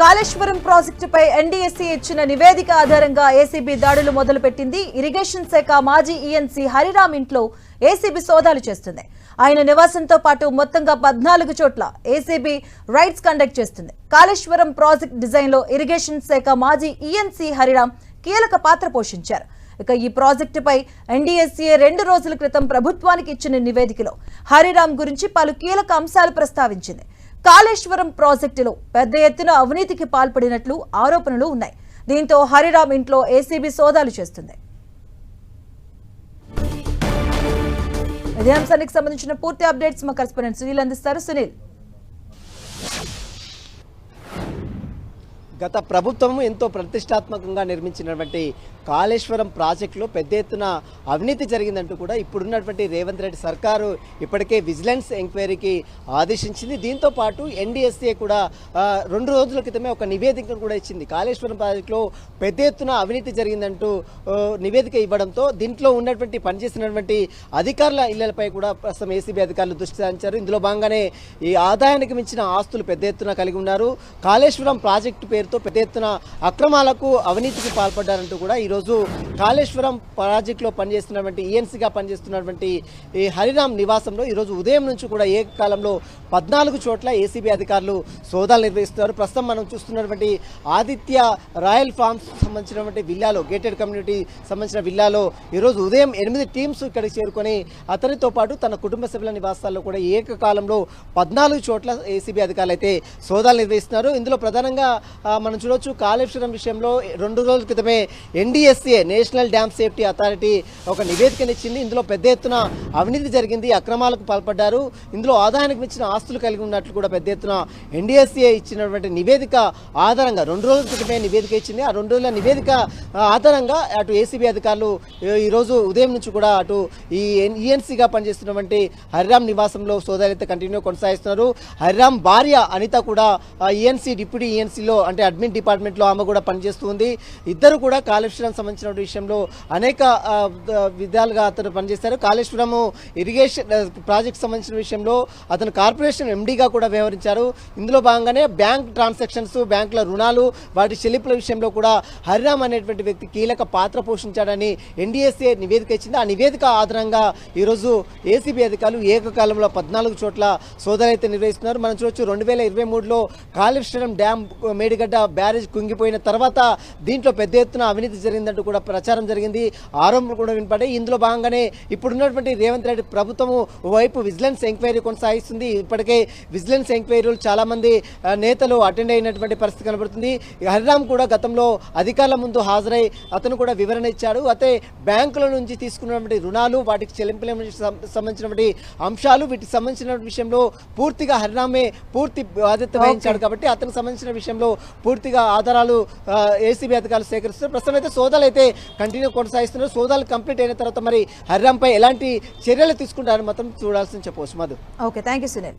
కాళేశ్వరం ప్రాజెక్టుపై ఎన్డీఎస్సీ ఇచ్చిన నివేదిక ఆధారంగా ఏసీబీ దాడులు మొదలుపెట్టింది. ఇరిగేషన్ శాఖ మాజీ ఈఎన్సీ హరిరామ్ ఇంట్లో ఏసీబీ సోదాలు చేస్తుంది. ఆయన నివాసంతో పాటు మొత్తంగా 14 చోట్ల ఏసీబీ రైడ్స్ కండక్ట్ చేస్తుంది. కాళేశ్వరం ప్రాజెక్ట్ డిజైన్ లో ఇరిగేషన్ శాఖ మాజీ ఈఎన్సీ హరిరామ్ కీలక పాత్ర పోషించారు. ఇక ఈ ప్రాజెక్టుపై ఎన్డీఎస్సీ 2 రోజుల క్రితం ప్రభుత్వానికి ఇచ్చిన నివేదికలో హరిరామ్ గురించి పలు కీలక అంశాలు ప్రస్తావించింది. కాళేశ్వరం ప్రాజెక్టులో పెద్ద ఎత్తున అవినీతికి పాల్పడినట్లు ఆరోపణలు ఉన్నాయి. దీంతో హరిరామ్ ఇంట్లో ఏసీబీ సోదాలు చేస్తుంది. ఇదే అంశానికి సంబంధించిన పూర్తి అప్డేట్స్ మా కరెస్పాండెంట్ సునీల్ అందిస్తారు. సునీల్, గత ప్రభుత్వం ఎంతో ప్రతిష్టాత్మకంగా నిర్మించినటువంటి కాళేశ్వరం ప్రాజెక్టులో పెద్ద ఎత్తున అవినీతి జరిగిందంటూ కూడా ఇప్పుడున్నటువంటి రేవంత్ రెడ్డి సర్కారు ఇప్పటికే విజిలెన్స్ ఎంక్వైరీకి ఆదేశించింది. దీంతో పాటు ఎన్డీఎస్ఏ కూడా 2 రోజుల క్రితమే ఒక నివేదికను కూడా ఇచ్చింది. కాళేశ్వరం ప్రాజెక్టులో పెద్ద ఎత్తున అవినీతి జరిగిందంటూ నివేదిక ఇవ్వడంతో దీంట్లో ఉన్నటువంటి పనిచేసినటువంటి అధికారుల ఇళ్లపై కూడా ప్రస్తుతం ఏసీబీ అధికారులు దృష్టి సారించారు. ఇందులో భాగంగానే ఈ ఆదాయానికి మించిన ఆస్తులు పెద్ద ఎత్తున కలిగి ఉన్నారు. కాళేశ్వరం ప్రాజెక్టు పేరుతో పెద్ద ఎత్తున అక్రమాలకు అవినీతికి పాల్పడ్డారంటూ కూడా ఈరోజు కాళేశ్వరం ప్రాజెక్టులో పనిచేస్తున్నటువంటి ఈఎన్సీగా పనిచేస్తున్నటువంటి ఈ హరిరామ్ నివాసంలో ఈరోజు ఉదయం నుంచి కూడా ఏకకాలంలో 14 చోట్ల ఏసీబీ అధికారులు సోదాలు నిర్వహిస్తున్నారు. ప్రస్తుతం మనం చూస్తున్నటువంటి ఆదిత్య రాయల్ ఫార్మ్స్ సంబంధించినటువంటి విల్లాలో, గేటెడ్ కమ్యూనిటీ సంబంధించిన విల్లాలో ఈరోజు ఉదయం 8 టీమ్స్ ఇక్కడికి చేరుకొని అతనితో పాటు తన కుటుంబ సభ్యుల నివాసాల్లో కూడా ఏకకాలంలో 14 చోట్ల ఏసీబీ అధికారులు అయితే సోదాలు నిర్వహిస్తున్నారు. ఇందులో ప్రధానంగా మనం చూడవచ్చు, కాళేశ్వరం విషయంలో 2 రోజుల క్రితమే NDSA national dam safety authority ఒక నివేదికనిచ్చింది. ఇందులో పెద్ద ఎత్తున అవినీతి జరిగింది, అక్రమాలకు పాల్పడ్డారు, ఇందులో ఆదాయానికి మించిన ఆస్తులు కలిగి ఉన్నట్లు కూడా పెద్ద ఎత్తున ఎన్డీఎస్ఏ ఇచ్చినటువంటి నివేదిక ఆధారంగా 2 రోజుల క్రితమే నివేదిక ఇచ్చింది. ఆ 2 రోజుల నివేదిక ఆధారంగా అటు ఏసీబీ అధికారులు ఈరోజు ఉదయం నుంచి కూడా అటు ఈ ఈఎన్సీగా పనిచేస్తున్నటువంటి హరిరామ్ నివాసంలో సోదాలు అయితే కంటిన్యూ కొనసాగిస్తున్నారు. హరిరామ్ భార్య అనిత కూడా ఈఎన్సీ డిప్యూటీ ఈఎన్సీలో అంటే అడ్మిన్ డిపార్ట్మెంట్లో ఆమె కూడా పనిచేస్తుంది. ఇద్దరు కూడా కాళేశ్వరం సంబంధించిన విషయంలో అనేక విధాలుగా అతను పనిచేస్తారు. కాళేశ్వరం ఇరిగేషన్ ప్రాజెక్ట్ సంబంధించిన విషయంలో అతను కార్పొరేషన్ ఎండీగా కూడా వ్యవహరించారు. ఇందులో భాగంగానే బ్యాంక్ ట్రాన్సాక్షన్స్, బ్యాంకుల రుణాలు, వాటి చెల్లింపుల విషయంలో కూడా హరిరామ్ అనేటువంటి వ్యక్తి కీలక పాత్ర పోషించాడని ఎన్డీఎస్ఏ నివేదిక ఇచ్చింది. ఆ నివేదిక ఆధారంగా ఈరోజు ఏసీబీ అధికారులు ఏకకాలంలో 14 చోట్ల సోదాలు అయితే నిర్వహిస్తున్నారు. మనం చూడొచ్చు, 2023లో కాళేశ్వరం డ్యామ్ మేడిగడ్డ బ్యారేజ్ కుంగిపోయిన తర్వాత దీంట్లో పెద్ద ఎత్తున అవినీతి జరిగిందంటూ కూడా ప్రచారం జరిగింది, ఆరోపణలు కూడా వినపడ్డాయి. ఇందులో భాగంగానే ఇప్పుడున్నటువంటి రేవంత్ రెడ్డి ప్రభుత్వము ఓవైపు విజిలెన్స్ ఎంక్వైరీ కొనసాగిస్తుంది. ఇప్పటికే విజిలెన్స్ ఎంక్వైరీలు చాలా మంది నేతలు అటెండ్ అయినటువంటి పరిస్థితి కనబడుతుంది. హరిరామ్ కూడా గతంలో అధికారుల ముందు హాజరై అతను కూడా వివరణ ఇచ్చాడు. అయితే బ్యాంకుల నుంచి తీసుకున్నటువంటి రుణాలు, వాటికి చెల్లింపులకు సంబంధించినటువంటి అంశాలు, వీటికి సంబంధించిన విషయంలో పూర్తిగా హరిరామే పూర్తి బాధ్యత వహించాడు. కాబట్టి అతనికి సంబంధించిన విషయంలో పూర్తిగా ఆధారాలు ఏసీబీ అధికారులు సేకరిస్తున్నారు. ప్రస్తుతం అయితే సోదాలు అయితే కంటిన్యూ కొనసాగిస్తున్నారు. సోదాలు కంప్లీట్ అయిన తర్వాత మరి హరిరామ్ పై ఎలాంటి చర్యలు తీసుకుంటారని మాత్రం చూడాల్సింది చెప్పవచ్చు. Madhu. Okay, thank you Sunil.